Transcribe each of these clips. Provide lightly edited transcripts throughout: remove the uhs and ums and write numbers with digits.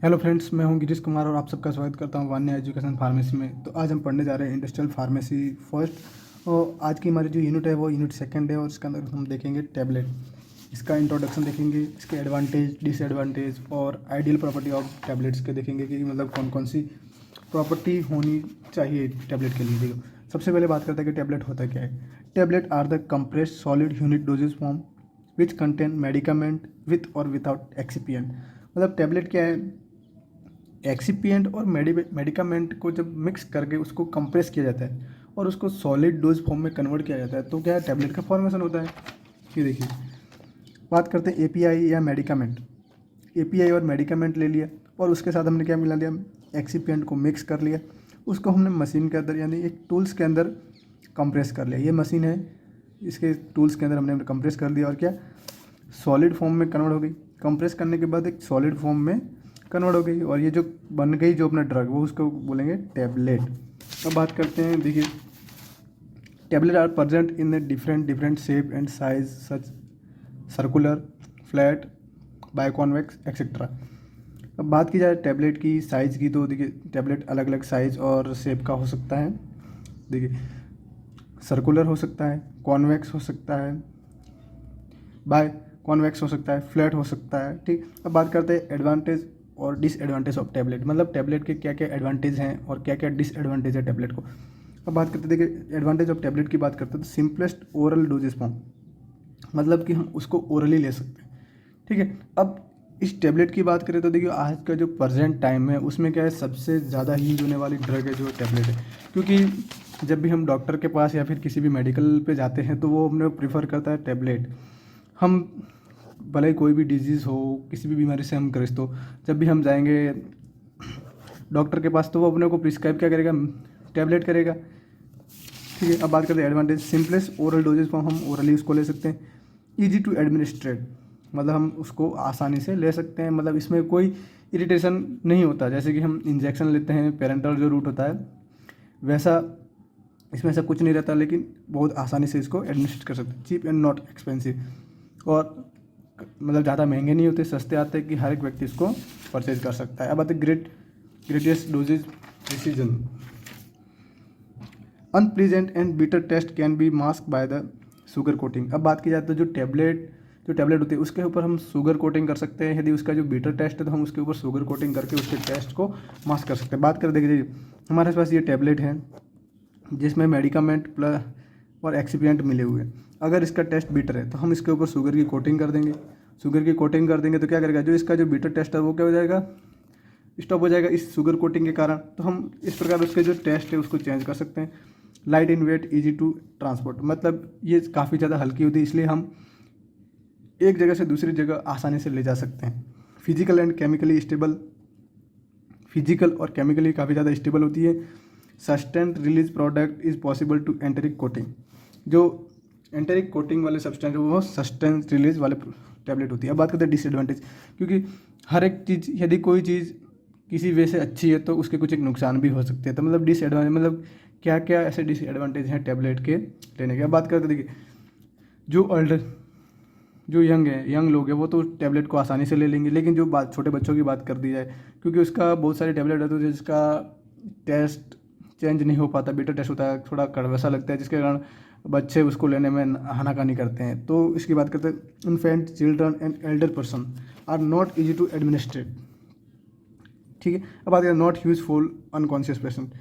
Hello friends, मैं हूं गिरीश कुमार और आप सबका स्वागत करता हूं वान्या एजुकेशन फार्मेसी में। तो आज हम पढ़ने जा रहे हैं इंडस्ट्रियल फार्मेसी फर्स्ट। और आज की हमारी जो यूनिट है वो यूनिट सेकंड है और इसके अंदर हम देखेंगे टैबलेट। इसका इंट्रोडक्शन देखेंगे, इसके एडवांटेज, डिसएडवांटेज और आइडियल प्रॉपर्टी ऑफ टैबलेट्स के देखेंगे कि मतलब कौन कौन सी प्रॉपर्टी होनी चाहिए टैबलेट के लिए। देखो, सबसे पहले बात करते हैं कि टैबलेट होता क्या है। Tablet are the compressed solid unit dosage form which contain medicament with और विदाउट एक्सिपिएंट। मतलब टैबलेट क्या है, एक्सिपिएंट और मेडिकामेंट को जब मिक्स करके उसको कंप्रेस किया जाता है और उसको सॉलिड डोज फॉर्म में कन्वर्ट किया जाता है तो क्या है, टैबलेट का फॉर्मेशन होता है। ये देखिए, बात करते हैं एपीआई या मेडिकामेंट। एपीआई और मेडिकामेंट ले लिया और उसके साथ हमने क्या मिला लिया, एक्सिपिएंट को मिक्स कर लिया, उसको हमने मशीन के अंदर यानी एक टूल्स के अंदर कंप्रेस कर लिया। ये मशीन है, इसके टूल्स के अंदर हमने कंप्रेस कर दिया और क्या, सॉलिड फॉर्म में कन्वर्ट हो गई। कंप्रेस करने के बाद एक सॉलिड फॉर्म में कन्वर्ट हो गई और ये जो बन गई जो अपना ड्रग, वो उसको बोलेंगे टैबलेट। अब बात करते हैं, देखिए, tablet are present in different different shape and size such circular, flat, biconvex etcetera. अब बात की जाए टैबलेट की साइज़ की, तो देखिए टैबलेट अलग अलग साइज़ और शेप का हो सकता है। देखिए, सर्कुलर हो सकता है, कॉन्वेक्स हो सकता है, बाय कॉन्वेक्स हो सकता है, फ्लैट हो सकता है। ठीक, अब बात करते हैं एडवांटेज और डिसएडवांटेज ऑफ टैबलेट। मतलब टैबलेट के क्या क्या एडवांटेज हैं और क्या क्या डिसएडवांटेज है टैबलेट को। अब बात करते हैं, देखिए एडवांटेज ऑफ टैबलेट की बात करते हैं तो सिंपलेस्ट ओरल डोजेस फॉर्म, मतलब कि हम उसको ओरली ले सकते हैं। ठीक है, अब इस टैबलेट की बात करें तो देखिए आज का जो प्रेजेंट टाइम है उसमें क्या है, सबसे ज़्यादा यूज होने वाली ड्रग है जो टैबलेट है। क्योंकि जब भी हम डॉक्टर के पास या फिर किसी भी मेडिकल पे जाते हैं तो वो हमने प्रीफर करता है टैबलेट। हम भले ही कोई भी डिजीज़ हो, किसी भी बीमारी से हम ग्रस्त हो, जब भी हम जाएंगे डॉक्टर के पास तो वो अपने को प्रिस्क्राइब क्या करेगा, टैबलेट करेगा। ठीक है, अब बात करते हैं advantage. Simplest oral doses form, हम ओरली उसको ले सकते हैं। ईजी टू एडमिनिस्ट्रेट, मतलब हम उसको आसानी से ले सकते हैं, मतलब इसमें कोई इरिटेशन नहीं होता। जैसे कि हम इंजेक्शन लेते हैं, पेरेंटल जो रूट होता है वैसा इसमें ऐसा कुछ नहीं रहता, लेकिन बहुत आसानी से इसको एडमिनिस्ट्रेट कर सकते हैं। चीप एंड नॉट एक्सपेंसिव, और मतलब ज़्यादा महंगे नहीं होते, सस्ते आते हैं कि हर एक व्यक्ति इसको परचेज कर सकता है। अब आते greatest dosage decision. Unpleasant and bitter taste can be mask by the sugar coating. अब बात की जाए तो जो टैबलेट होती है उसके ऊपर हम शुगर कोटिंग कर सकते हैं। यदि उसका जो बीटर टेस्ट है तो हम उसके ऊपर शुगर कोटिंग करके उसके टेस्ट को मास्क कर सकते हैं। बात करें, देखिए हमारे पास ये टैबलेट है जिसमें मेडिकामेंट प्लस और एक्सिपिएंट मिले हुए हैं। अगर इसका टेस्ट बीटर है तो हम इसके ऊपर शुगर की कोटिंग कर देंगे। शुगर की कोटिंग कर देंगे तो क्या करेगा, जो इसका जो बीटर टेस्ट है वो क्या हो जाएगा, स्टॉप हो जाएगा इस शुगर कोटिंग के कारण। तो हम इस प्रकार उसके जो टेस्ट है उसको चेंज कर सकते हैं। Light in weight, easy to transport, मतलब ये काफ़ी ज़्यादा हल्की होती है, इसलिए हम एक जगह से दूसरी जगह आसानी से ले जा सकते हैं। Physical and chemically stable, physical और केमिकली काफ़ी ज़्यादा स्टेबल होती है। Sustained release product is possible to enteric coating, जो एंटेरिक कोटिंग वाले सब्सटेंस वो सस्टेंस रिलीज वाले टैबलेट होती है। अब बात करते हैं डिसएडवांटेज, क्योंकि हर एक चीज़, यदि कोई चीज़ किसी वे से अच्छी है तो उसके कुछ एक नुकसान भी हो सकते हैं। तो मतलब डिसएडवांटेज, मतलब क्या क्या ऐसे डिसएडवांटेज हैं टैबलेट के लेने के। अब बात करते हैं, देखिए जो यंग लोग हैं वो तो टैबलेट को आसानी से ले लेंगे, लेकिन जो बात छोटे बच्चों की बात कर दी जाए, क्योंकि उसका बहुत सारे टैबलेट होते हैं जिसका टेस्ट चेंज नहीं हो पाता, बीटा टेस्ट होता है, थोड़ा कड़वा सा लगता है, जिसके कारण बच्चे उसको लेने में आनाकानी करते हैं। तो इसकी बात करते हैं, infant, children and elder person are not easy to administrate. ठीक है, अब बात करें नॉट यूजफुल अनकॉन्शियस पेशेंट।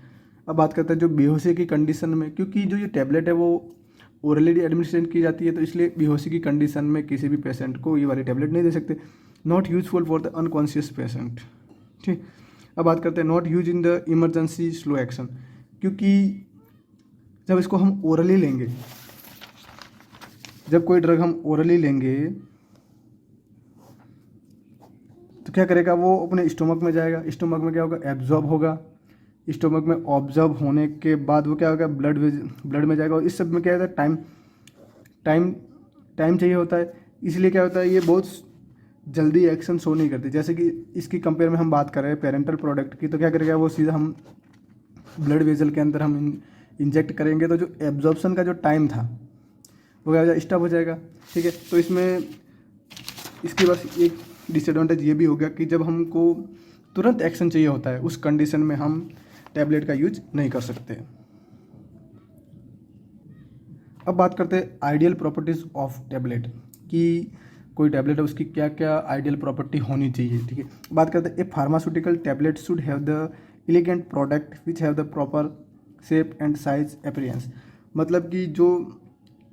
अब बात करते हैं जो बेहोशी की कंडीशन में, क्योंकि जो ये टैबलेट है वो ओरली एडमिनिस्ट्रेट की जाती है, तो इसलिए बेहोशी की कंडीशन में किसी भी पेशेंट को ये वाली टैबलेट नहीं दे सकते। Not useful for the unconscious patient. ठीक, अब बात करते हैं not use in the emergency slow action, क्योंकि जब इसको हम ओरली लेंगे, जब कोई ड्रग हम ओरली लेंगे तो क्या करेगा, वो अपने स्टोमक में जाएगा, स्टोमक में क्या होगा, एब्जॉर्ब होगा, स्टोमक में ऑब्जर्व होने के बाद वो क्या होगा, ब्लड में जाएगा, और इस सब में क्या होता है, टाइम टाइम चाहिए होता है। इसलिए क्या होता है, ये बहुत जल्दी एक्शन शो नहीं करती। जैसे कि इसकी कंपेयर में हम बात कर रहे हैं पेरेंटल प्रोडक्ट की, तो क्या करेगा वो सीधा हम ब्लड वेजल के अंदर हम इंजेक्ट करेंगे तो जो एब्जॉर्प्शन का जो टाइम था वो क्या हो जाएगा, स्टॉप हो जाएगा। ठीक है, तो इसमें इसकी बस एक डिसएडवांटेज ये भी हो गया कि जब हमको तुरंत एक्शन चाहिए होता है, उस कंडीशन में हम टैबलेट का यूज नहीं कर सकते। अब बात करते हैं आइडियल प्रॉपर्टीज़ ऑफ टैबलेट, कि कोई टैबलेट है उसकी क्या क्या आइडियल प्रॉपर्टी होनी चाहिए। ठीक है, बात करते हैं a pharmaceutical tablet should have the elegant product which have the proper shape and size appearance. मतलब कि जो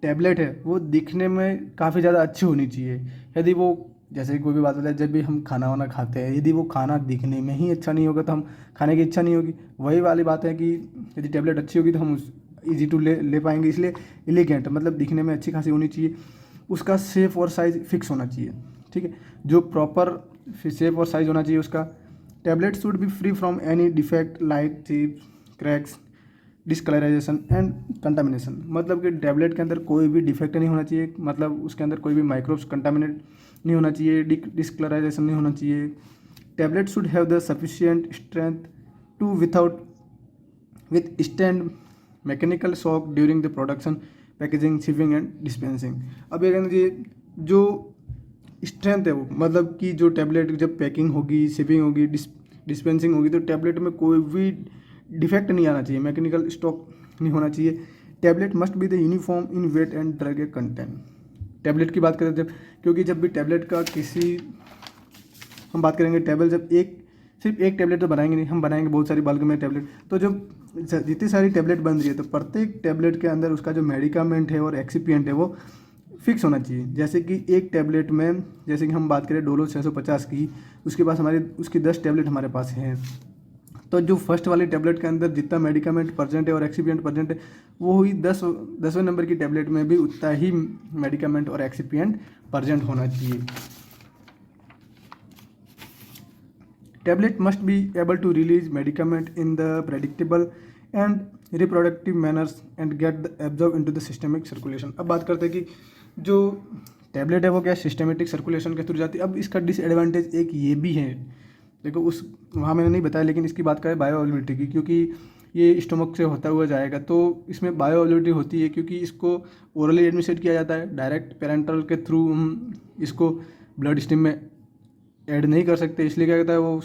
टैबलेट है वो दिखने में काफ़ी ज़्यादा अच्छी होनी चाहिए। यदि वो, जैसे कि कोई भी बात होता है, जब भी हम खाना वाना खाते हैं, यदि वो खाना दिखने में ही अच्छा नहीं होगा तो हम खाने की इच्छा नहीं होगी। वही वाली बात है कि यदि टैबलेट अच्छी होगी तो हम उस ईजी टू ले पाएंगे। इसलिए एलिगेंट मतलब दिखने में अच्छी खासी होनी चाहिए, उसका शेप और साइज़ फिक्स होना चाहिए। ठीक है, जो प्रॉपर शेप और साइज़ होना चाहिए उसका। Tablet should be free from any defect like chips, cracks, discolourisation and contamination. मतलब कि टैबलेट के अंदर कोई भी डिफेक्ट नहीं होना चाहिए, मतलब उसके अंदर कोई भी माइक्रोब्स कंटामिनेट नहीं होना चाहिए, डिस्कलराइजेशन नहीं होना चाहिए। Tablet should have the sufficient strength to withstand mechanical shock during the production, packaging, shipping and dispensing. अब ये कहना चाहिए जो स्ट्रेंथ है वो, मतलब कि जो टैबलेट जब पैकिंग होगी, शिपिंग होगी, डिस्पेंसिंग होगी, तो टैबलेट में कोई भी डिफेक्ट नहीं आना चाहिए, मैकेनिकल स्टॉक नहीं होना चाहिए। Tablet must be the uniform in weight and drug content. Tablet की बात करें जब, क्योंकि जब भी टैबलेट का हम बात करेंगे, टैबलेट जब सिर्फ एक टैबलेट तो बनाएंगे नहीं, हम बनाएंगे बहुत सारी बल्क में टैबलेट। तो जब जितनी सारी टैबलेट बन रही है तो प्रत्येक टैबलेट के अंदर उसका जो मेडिकामेंट है और एक्सिपिएंट है वो फिक्स होना चाहिए। जैसे कि एक टैबलेट में, जैसे कि हम बात करें डोलो 650 की, उसके पास उसकी 10 टैबलेट हमारे पास हैं। तो जो फर्स्ट वाली टैबलेट के अंदर जितना मेडिकामेंट प्रेजेंट है और एक्सिपिएंट प्रेजेंट है, वो ही 10वें नंबर की टैबलेट में भी उतना ही मेडिकामेंट और एक्सिपिएंट प्रेजेंट होना चाहिए। Tablet must be able to release medicament in the predictable and reproductive manners and get absorbed into the systemic circulation। अब बात करते हैं कि जो टैबलेट है वो क्या सिस्टमेटिक सर्कुलेशन के थ्रू जाती है। अब इसका डिसएडवांटेज एक ये भी है, देखो उस वहाँ मैंने नहीं बताया, लेकिन इसकी बात करें बायोअवेलेबिलिटी की, क्योंकि ये स्टोमक से होता हुआ जाएगा तो इसमें बायोअवेलेबिलिटी होती है, क्योंकि इसको ओरली एडमिनिस्ट्रेट किया जाता है, डायरेक्ट पेरेंटल के थ्रू हम इसको ब्लड स्ट्रीम में ऐड नहीं कर सकते। इसलिए क्या कहता है वो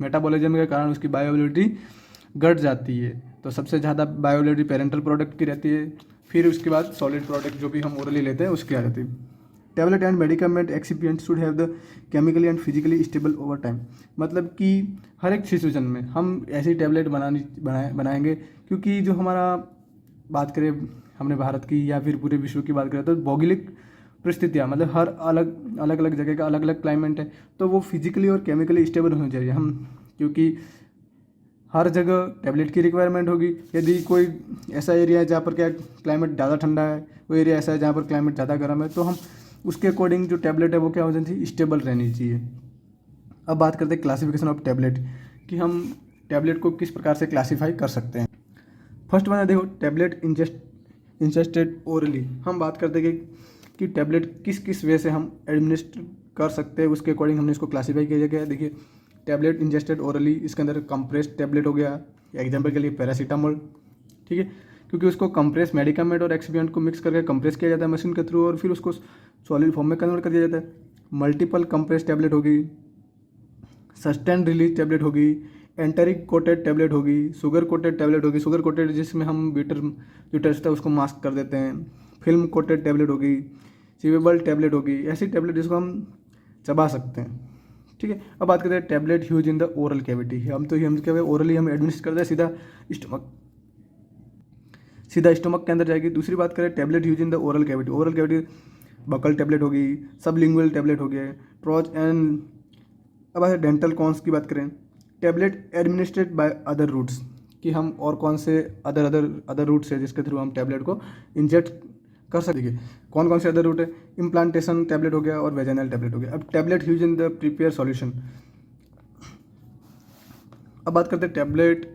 मेटाबॉलिज्म के कारण उसकी बायोअवेलेबिलिटी घट जाती है। तो सबसे ज़्यादा बायोअवेलेबिलिटी पेरेंटल प्रोडक्ट की रहती है, फिर उसके बाद सॉलिड प्रोडक्ट जो भी हम ओरली लेते हैं उसकी आ जाती है। Tablet and medicament excipient should have the chemically and physically stable over time. मतलब कि हर एक सिचुएशन में हम ऐसी टैबलेट बनाएंगे, क्योंकि जो हमारा बात करें हमने भारत की या फिर पूरे विश्व की बात करें तो भौगोलिक परिस्थितियाँ, मतलब हर अलग अलग जगह का अलग अलग क्लाइमेट है, तो वो फिजिकली और केमिकली स्टेबल होनी चाहिए हम, क्योंकि हर जगह टैबलेट की रिक्वायरमेंट होगी। यदि कोई ऐसा एरिया है जहाँ पर क्या क्लाइमेट ज़्यादा ठंडा है, वो एरिया ऐसा है जहाँ पर क्लाइमेट ज़्यादा गर्म है, तो हम उसके अकॉर्डिंग जो टैबलेट है वो क्या होनी चाहिए, स्टेबल रहनी चाहिए। अब बात करते हैं क्लासिफिकेशन ऑफ टैबलेट, कि हम टैबलेट को किस प्रकार से क्लासीफाई कर सकते हैं। फर्स्ट वन है, देखो टैबलेट इंजेस्टेड ओरली। हम बात करते हैं कि टैबलेट किस किस वे से हम एडमिनिस्टर कर सकते हैं, उसके अकॉर्डिंग हमने इसको क्लासीफाई किया गया है। देखिए टैबलेट इंजेस्टेड ओरली, इसके अंदर कंप्रेस्ड टैबलेट हो गया, एग्जाम्पल के लिए पैरासीटामोल, ठीक है, क्योंकि उसको कंप्रेस मेडिकामेंट और एक्सिपिएंट को मिक्स करके कंप्रेस किया जाता है मशीन के थ्रू और फिर उसको सॉलिड फॉर्म में कन्वर्ट कर दिया जाता है। मल्टीपल कंप्रेस टैबलेट होगी, सस्टेन रिलीज टैबलेट होगी, एंटरिक कोटेड टैबलेट होगी, शुगर कोटेड टैबलेट होगी, शुगर कोटेड जिसमें हम बीटर जो टेस्ट है उसको मास्क कर देते हैं, फिल्म कोटेड टैबलेट होगी, चिवेबल टैबलेट होगी, ऐसी टैबलेट जिसको हम चबा सकते हैं, ठीक है। अब बात करते हैं tablet use in the oral cavity. हम क्या ओरली हम एडमिनिस्टर करते हैं, सीधा स्टमक के अंदर जाएगी। दूसरी बात करें tablet use in the oral cavity buccal tablet होगी, सबलिंगुअल टैबलेट हो गया, ट्रोज एंड। अब अगर डेंटल कॉन्स की बात करें, tablet administrate by other routes, कि हम और कौन से अदर रूट्स है जिसके थ्रू हम टैबलेट को इंजेक्ट कर सकते। कौन कौन से अदर रूट है, इम्प्लांटेशन टैबलेट हो गया और वेजाइनल टैबलेट हो गया। अब tablet use in the prepare solution. अब बात करते हैं टैबलेट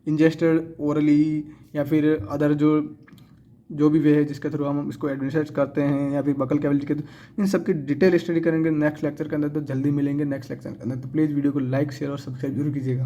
इंजेस्टेड ओरली या फिर अदर जो भी वे है जिसके थ्रू हम इसको एडमिनिस्ट्रेट करते हैं, या फिर बकल कैविटी के थ्रू, इन सब की डिटेल स्टडी करेंगे नेक्स्ट लेक्चर के अंदर। तो जल्दी मिलेंगे नेक्स्ट लेक्चर के अंदर। तो प्लीज़ वीडियो को लाइक शेयर और सब्सक्राइब जरूर कीजिएगा।